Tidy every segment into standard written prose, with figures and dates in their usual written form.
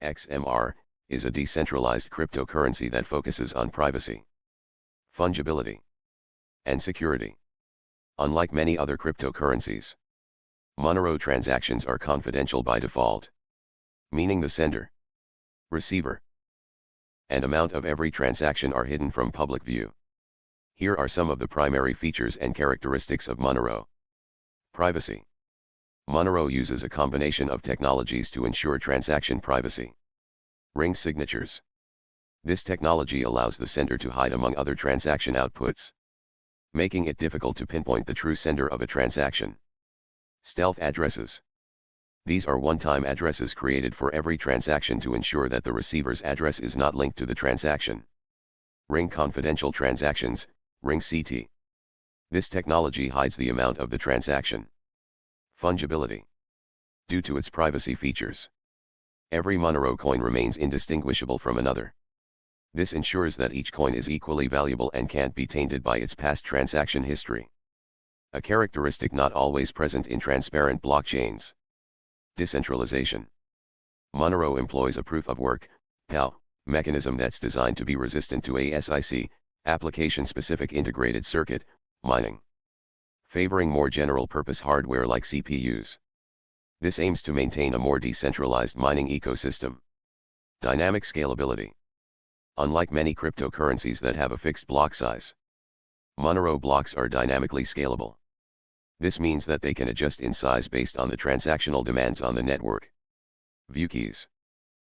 XMR, is a decentralized cryptocurrency that focuses on privacy, fungibility, and security. Unlike many other cryptocurrencies, Monero transactions are confidential by default, meaning the sender, receiver, and amount of every transaction are hidden from public view. Here are some of the primary features and characteristics of Monero. Privacy. Monero uses a combination of technologies to ensure transaction privacy. Ring signatures. This technology allows the sender to hide among other transaction outputs, making it difficult to pinpoint the true sender of a transaction. Stealth addresses. These are one-time addresses created for every transaction to ensure that the receiver's address is not linked to the transaction. Ring confidential transactions, RingCT. This technology hides the amount of the transaction. Fungibility. Due to its privacy features, every Monero coin remains indistinguishable from another. This ensures that each coin is equally valuable and can't be tainted by its past transaction history. A characteristic not always present in transparent blockchains. Decentralization. Monero employs a proof-of-work (PoW) mechanism that's designed to be resistant to ASIC, application-specific integrated circuit, mining, favoring more general-purpose hardware like CPUs. This aims to maintain a more decentralized mining ecosystem. Dynamic scalability. Unlike many cryptocurrencies that have a fixed block size, Monero blocks are dynamically scalable. This means that they can adjust in size based on the transactional demands on the network. View keys.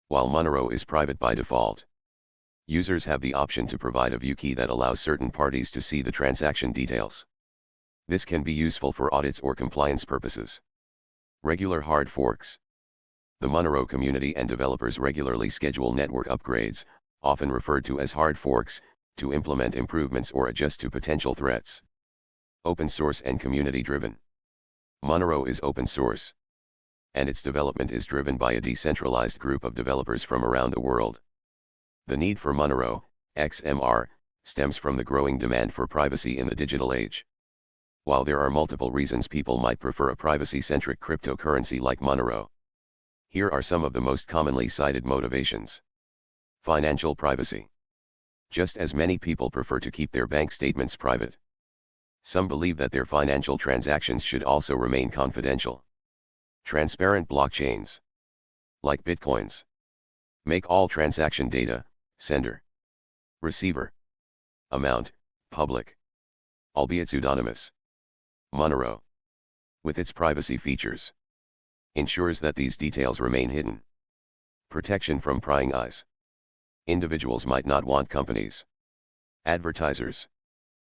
While Monero is private by default, users have the option to provide a view key that allows certain parties to see the transaction details. This can be useful for audits or compliance purposes. Regular hard forks. The Monero community and developers regularly schedule network upgrades, often referred to as hard forks, to implement improvements or adjust to potential threats. Open source and community-driven. Monero is open source, and its development is driven by a decentralized group of developers from around the world. The need for Monero, XMR, stems from the growing demand for privacy in the digital age. While there are multiple reasons people might prefer a privacy-centric cryptocurrency like Monero, here are some of the most commonly cited motivations. Financial privacy. Just as many people prefer to keep their bank statements private, some believe that their financial transactions should also remain confidential. Transparent blockchains, like Bitcoins, make all transaction data, sender, receiver, amount, public, albeit pseudonymous. Monero, with its privacy features, ensures that these details remain hidden. Protection from prying eyes. Individuals might not want companies, advertisers,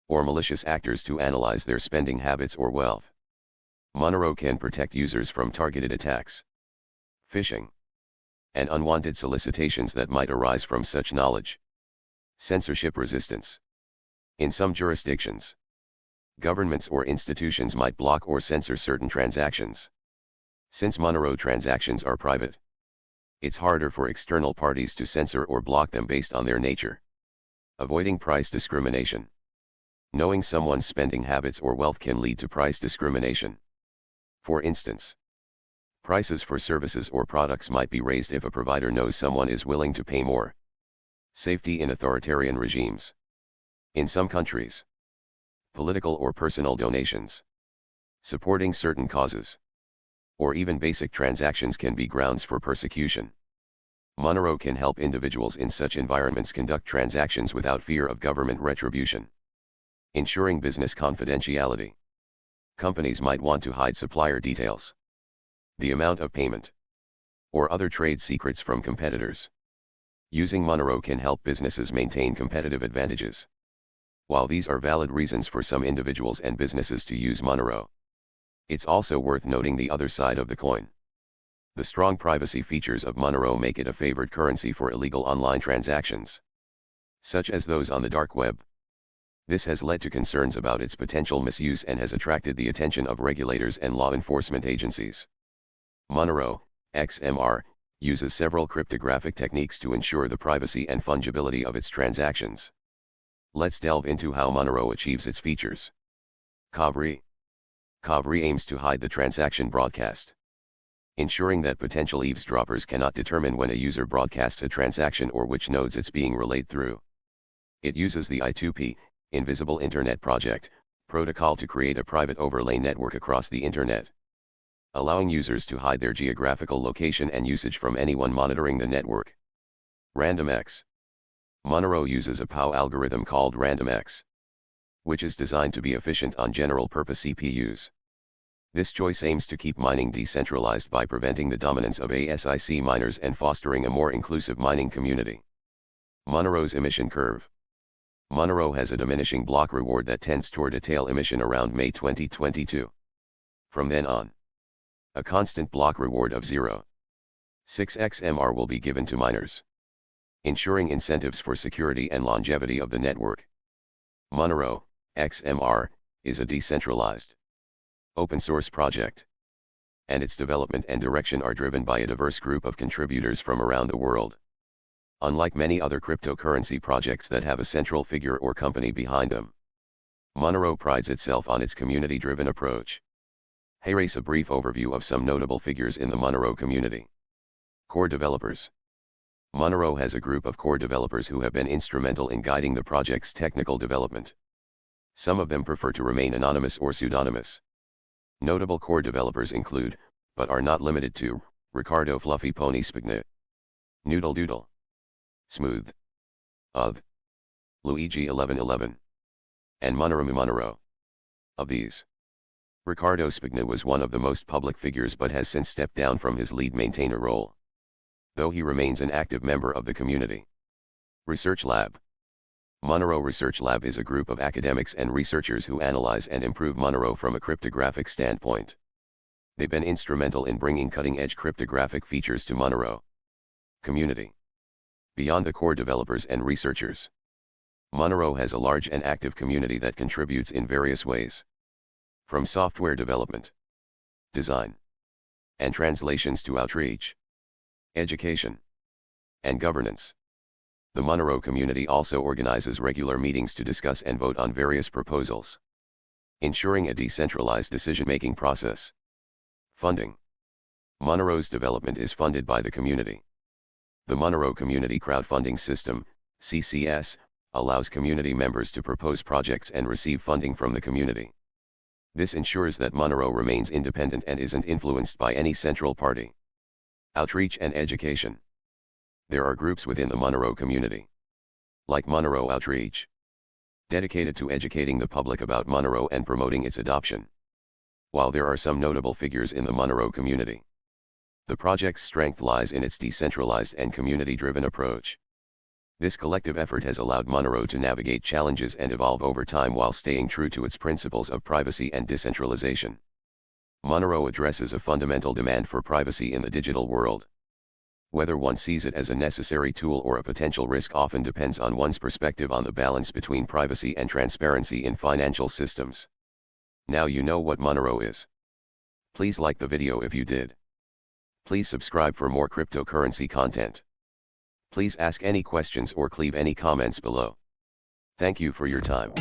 or malicious actors to analyze their spending habits or wealth. Monero can protect users from targeted attacks, phishing, and unwanted solicitations that might arise from such knowledge. Censorship resistance. In some jurisdictions, governments or institutions might block or censor certain transactions. Since Monero transactions are private, it's harder for external parties to censor or block them based on their nature. Avoiding price discrimination. Knowing someone's spending habits or wealth can lead to price discrimination. For instance, prices for services or products might be raised if a provider knows someone is willing to pay more. Safety in authoritarian regimes. In some countries, political or personal donations, supporting certain causes, or even basic transactions can be grounds for persecution. Monero can help individuals in such environments conduct transactions without fear of government retribution. Ensuring business confidentiality. Companies might want to hide supplier details, the amount of payment, or other trade secrets from competitors. Using Monero can help businesses maintain competitive advantages. While these are valid reasons for some individuals and businesses to use Monero, it's also worth noting the other side of the coin. The strong privacy features of Monero make it a favored currency for illegal online transactions, such as those on the dark web. This has led to concerns about its potential misuse and has attracted the attention of regulators and law enforcement agencies. Monero, XMR, uses several cryptographic techniques to ensure the privacy and fungibility of its transactions. Let's delve into how Monero achieves its features. CoV-RE. CoV-RE aims to hide the transaction broadcast. ensuring that potential eavesdroppers cannot determine when a user broadcasts a transaction or which nodes it's being relayed through. It uses the I2P, Invisible Internet Project, protocol to create a private overlay network across the Internet, allowing users to hide their geographical location and usage from anyone monitoring the network. RandomX. Monero uses a PoW algorithm called RandomX, which is designed to be efficient on general-purpose CPUs. This choice aims to keep mining decentralized by preventing the dominance of ASIC miners and fostering a more inclusive mining community. Monero's emission curve. Monero has a diminishing block reward that tends toward a tail emission around May 2022. From then on, a constant block reward of 0.6 XMR will be given to miners, ensuring incentives for security and longevity of the network. Monero, XMR, is a decentralized, open-source project, and its development and direction are driven by a diverse group of contributors from around the world. Unlike many other cryptocurrency projects that have a central figure or company behind them, Monero prides itself on its community-driven approach. Here's a brief overview of some notable figures in the Monero community. Core developers. Monero has a group of core developers who have been instrumental in guiding the project's technical development. Some of them prefer to remain anonymous or pseudonymous. Notable core developers include, but are not limited to, Ricardo Fluffy Pony Spigna, Noodle Doodle, Smooth, Luigi 1111, and Monero. Of these, Ricardo Spigna was one of the most public figures but has since stepped down from his lead maintainer role, though he remains an active member of the community. Research Lab. Monero Research Lab is a group of academics and researchers who analyze and improve Monero from a cryptographic standpoint. They've been instrumental in bringing cutting-edge cryptographic features to Monero. Community. Beyond the core developers and researchers, Monero has a large and active community that contributes in various ways. From software development, design, and translations to outreach, education, and governance. The Monero community also organizes regular meetings to discuss and vote on various proposals, ensuring a decentralized decision-making process. Funding. Monero's development is funded by the community. The Monero Community Crowdfunding System, CCS, allows community members to propose projects and receive funding from the community. This ensures that Monero remains independent and isn't influenced by any central party. Outreach and education. There are groups within the Monero community, like Monero Outreach, dedicated to educating the public about Monero and promoting its adoption. While there are some notable figures in the Monero community, the project's strength lies in its decentralized and community-driven approach. This collective effort has allowed Monero to navigate challenges and evolve over time while staying true to its principles of privacy and decentralization. Monero addresses a fundamental demand for privacy in the digital world. Whether one sees it as a necessary tool or a potential risk often depends on one's perspective on the balance between privacy and transparency in financial systems. Now you know what Monero is. Please like the video if you did. Please subscribe for more cryptocurrency content. Please ask any questions or leave any comments below. Thank you for your time.